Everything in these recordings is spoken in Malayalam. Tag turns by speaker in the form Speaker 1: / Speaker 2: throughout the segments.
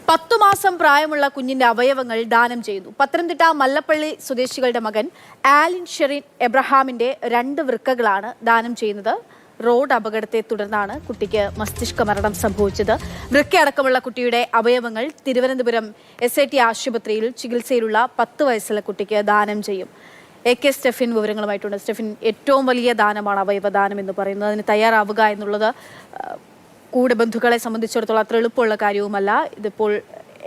Speaker 1: 10 മാസം പ്രായമുള്ള കുഞ്ഞിന്റെ അവയവങ്ങൾ ദാനം ചെയ്യുന്നു. പത്തനംതിട്ട മല്ലപ്പള്ളി സ്വദേശികളുടെ മകൻ ആലിൻ ഷെറിൻ എബ്രഹാമിന്റെ 2 വൃക്കകളാണ് ദാനം ചെയ്യുന്നത്. റോഡ് അപകടത്തെ തുടർന്നാണ് കുട്ടിക്ക് മസ്തിഷ്ക മരണം സംഭവിച്ചത്. വൃക്കയടക്കമുള്ള കുട്ടിയുടെ അവയവങ്ങൾ തിരുവനന്തപുരം SIT ആശുപത്രിയിൽ ചികിത്സയിലുള്ള 10 വയസ്സുള്ള കുട്ടിക്ക് ദാനം ചെയ്യും. AK സ്റ്റെഫിൻ വിവരങ്ങളുമായിട്ടുണ്ട്. സ്റ്റെഫിൻ, ഏറ്റവും വലിയ ദാനമാണ് അവയവദാനം എന്ന് പറയുന്നത്. അതിന് തയ്യാറാവുക എന്നുള്ളത് കൂടെ ബന്ധുക്കളെ സംബന്ധിച്ചിടത്തോളം അത്ര എളുപ്പമുള്ള കാര്യവുമല്ല. ഇതിപ്പോൾ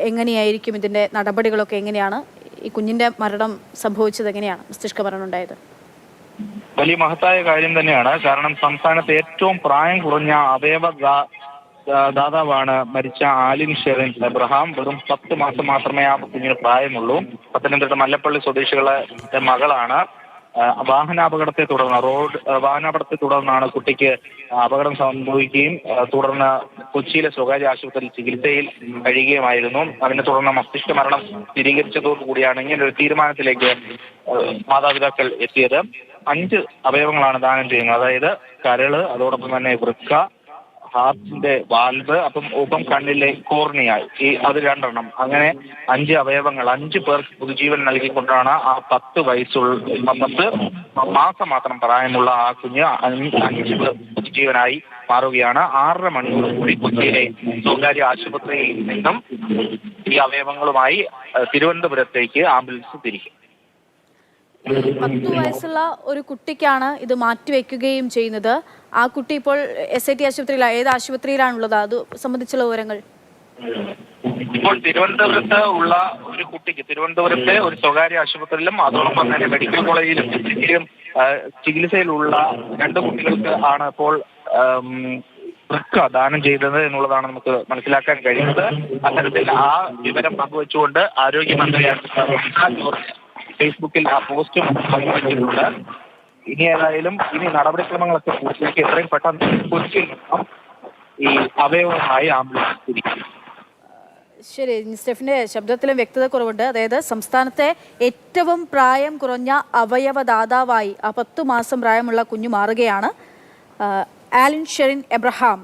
Speaker 1: എങ്ങനെയായിരിക്കും ഇതിൻ്റെ നടപടികളൊക്കെ എങ്ങനെയാണ്? ഈ കുഞ്ഞിൻ്റെ മരണം സംഭവിച്ചത് എങ്ങനെയാണ്? മസ്തിഷ്ക മരണം ഉണ്ടായത്
Speaker 2: വലിയ മഹത്തായ കാര്യം തന്നെയാണ്. കാരണം സംസ്ഥാനത്ത് ഏറ്റവും പ്രായം കുറഞ്ഞ ദാതാവാണ് മരിച്ച ആലിൻ ഷെറിൻ എബ്രഹാം. വെറും 10 മാസം മാത്രമേ ആ കുഞ്ഞിന് പ്രായമുള്ളൂ. പത്തനംതിട്ട മല്ലപ്പള്ളി സ്വദേശികളുടെ മകളാണ്. വാഹനാപകടത്തെ തുടർന്നാണ് കുട്ടിക്ക് അപകടം സംഭവിക്കുകയും തുടർന്ന് കൊച്ചിയിലെ സ്വകാര്യ ആശുപത്രിയിൽ ചികിത്സയിൽ കഴിയുകയുമായിരുന്നു. അതിനെ തുടർന്ന് മസ്തിഷ്ക മരണം സ്ഥിരീകരിച്ചതോടുകൂടിയാണ് ഇങ്ങനെ ഒരു തീരുമാനത്തിലേക്ക് മാതാപിതാക്കൾ എത്തിയത്. 5 അവയവങ്ങളാണ് ദാനം ചെയ്യുന്നത്. അതായത് കരള്, അതോടൊപ്പം തന്നെ വൃക്ക, ഹാർട്ടിന്റെ വാൽവ്, ഒപ്പം കണ്ണിലെ കോർണിയ, അത് 2 എണ്ണം. അങ്ങനെ 5 അവയവങ്ങൾ 5 പേർക്ക് പുതുജീവൻ നൽകിക്കൊണ്ടാണ് ആ 10 മാസം മാത്രം പ്രായമുള്ള ആ കുഞ്ഞ് 5 പേർ പുതുജീവനായി മാറുകയാണ്. 6.5 മണിക്കൂർ കൂടി കൊച്ചിയിലെ സ്വകാര്യ ആശുപത്രിയിൽ നിന്നും ഈ അവയവങ്ങളുമായി തിരുവനന്തപുരത്തേക്ക് ആംബുലൻസ് തിരിക്കും.
Speaker 1: 10 വയസ്സുള്ള ഒരു കുട്ടിക്കാണ് ഇത് മാറ്റിവെക്കുകയും ചെയ്യുന്നത്. ആ കുട്ടി ഇപ്പോൾ SIT ആശുപത്രിയിലാണ്. ഏത് ആശുപത്രിയിലാണുള്ളത്? അത് സംബന്ധിച്ചുള്ള വിവരങ്ങൾ
Speaker 2: ഇപ്പോൾ തിരുവനന്തപുരത്ത് ഉള്ള ഒരു കുട്ടിക്ക് തിരുവനന്തപുരത്തെ ഒരു സ്വകാര്യ ആശുപത്രിയിലും അതോടൊപ്പം തന്നെ മെഡിക്കൽ കോളേജിലും ചികിത്സയിലുള്ള 2 കുട്ടികൾക്ക് ആണ് ഇപ്പോൾ വൃക്ക ദാനം ചെയ്തത് എന്നുള്ളതാണ് നമുക്ക് മനസ്സിലാക്കാൻ കഴിയുന്നത്. അത്തരത്തിൽ ആ വിവരം പങ്കുവെച്ചുകൊണ്ട് ആരോഗ്യമന്ത്രിയാണ് ഫേസ്ബുക്കിൽ ആ പോസ്റ്റ് പങ്കുവച്ചിട്ടുണ്ട്. ഇനി നടപടിക്രമങ്ങളൊക്കെ പൂർത്തിയാക്കി എത്രയും പെട്ടെന്ന് കൊച്ചിയിൽ നിന്നും ഈ അവയവമായി ആംബുലൻസ് തിരിക്കും.
Speaker 1: ശരി, സ്റ്റെഫിന്റെ ശബ്ദത്തിലും വ്യക്തത കുറവുണ്ട്. അതായത് സംസ്ഥാനത്തെ ഏറ്റവും പ്രായം കുറഞ്ഞ അവയവദാതാവായി ആ 10 മാസം പ്രായമുള്ള കുഞ്ഞു മാറുകയാണ്. ആലിൻ ഷെറിൻ എബ്രഹാം,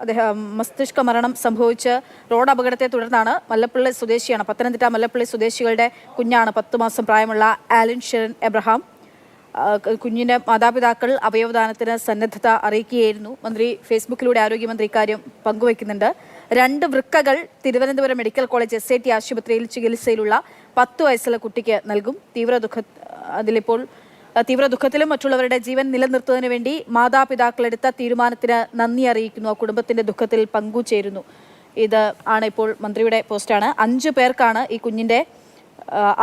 Speaker 1: അദ്ദേഹം മസ്തിഷ്ക മരണം സംഭവിച്ച് റോഡ് അപകടത്തെ തുടർന്നാണ്. മല്ലപ്പള്ളി സ്വദേശിയാണ്. പത്തനംതിട്ട മല്ലപ്പള്ളി സ്വദേശികളുടെ കുഞ്ഞാണ് 10 മാസം പ്രായമുള്ള ആലിൻ ഷെറിൻ എബ്രഹാം. കുഞ്ഞിൻ്റെ മാതാപിതാക്കൾ അവയവദാനത്തിന് സന്നദ്ധത അറിയിക്കുകയായിരുന്നു. മന്ത്രി ഫേസ്ബുക്കിലൂടെ ആരോഗ്യമന്ത്രി ഇക്കാര്യം പങ്കുവയ്ക്കുന്നുണ്ട്. 2 വൃക്കകൾ തിരുവനന്തപുരം മെഡിക്കൽ കോളേജ് SIT ആശുപത്രിയിൽ ചികിത്സയിലുള്ള 10 വയസ്സുള്ള കുട്ടിക്ക് നൽകും. തീവ്ര ദുഃഖത്തിലും മറ്റുള്ളവരുടെ ജീവൻ നിലനിർത്തുന്നതിന് വേണ്ടി മാതാപിതാക്കളെടുത്ത തീരുമാനത്തിന് നന്ദി അറിയിക്കുന്നു. ആ കുടുംബത്തിന്റെ ദുഃഖത്തിൽ പങ്കുചേരുന്നു. ഇത് ആണ് ഇപ്പോൾ മന്ത്രിയുടെ പോസ്റ്റാണ്. 5 പേർക്കാണ് ഈ കുഞ്ഞിന്റെ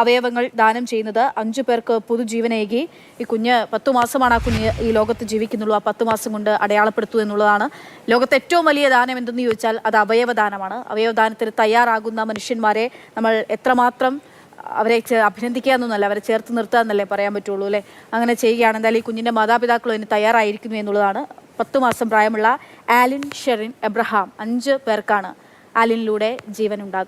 Speaker 1: അവയവങ്ങൾ ദാനം ചെയ്യുന്നത്. 5 പേർക്ക് പുതുജീവനേകി. ഈ കുഞ്ഞ് 10 മാസമാണ് ആ കുഞ്ഞ് ഈ ലോകത്ത് ജീവിക്കുന്നുള്ളൂ. ആ 10 മാസം കൊണ്ട് അടയാളപ്പെടുത്തുക എന്നുള്ളതാണ് ലോകത്തെ ഏറ്റവും വലിയ ദാനം. എന്തെന്ന് ചോദിച്ചാൽ അത് അവയവദാനമാണ്. അവയവദാനത്തിന് തയ്യാറാകുന്ന മനുഷ്യന്മാരെ നമ്മൾ എത്രമാത്രം അവരെ അഭിനന്ദിക്കുക എന്നൊന്നല്ല, അവരെ ചേർത്ത് നിർത്തുക എന്നല്ലേ പറയാൻ പറ്റുള്ളൂ അല്ലേ? അങ്ങനെ ചെയ്യുകയാണ്. എന്തായാലും ഈ കുഞ്ഞിൻ്റെ മാതാപിതാക്കളും അതിന് തയ്യാറായിരിക്കുന്നു എന്നുള്ളതാണ്. 10 മാസം പ്രായമുള്ള ആലിൻ ഷെറിൻ എബ്രഹാം. 5 പേർക്കാണ് ആലിനിലൂടെ ജീവൻ ഉണ്ടാകുന്നത്.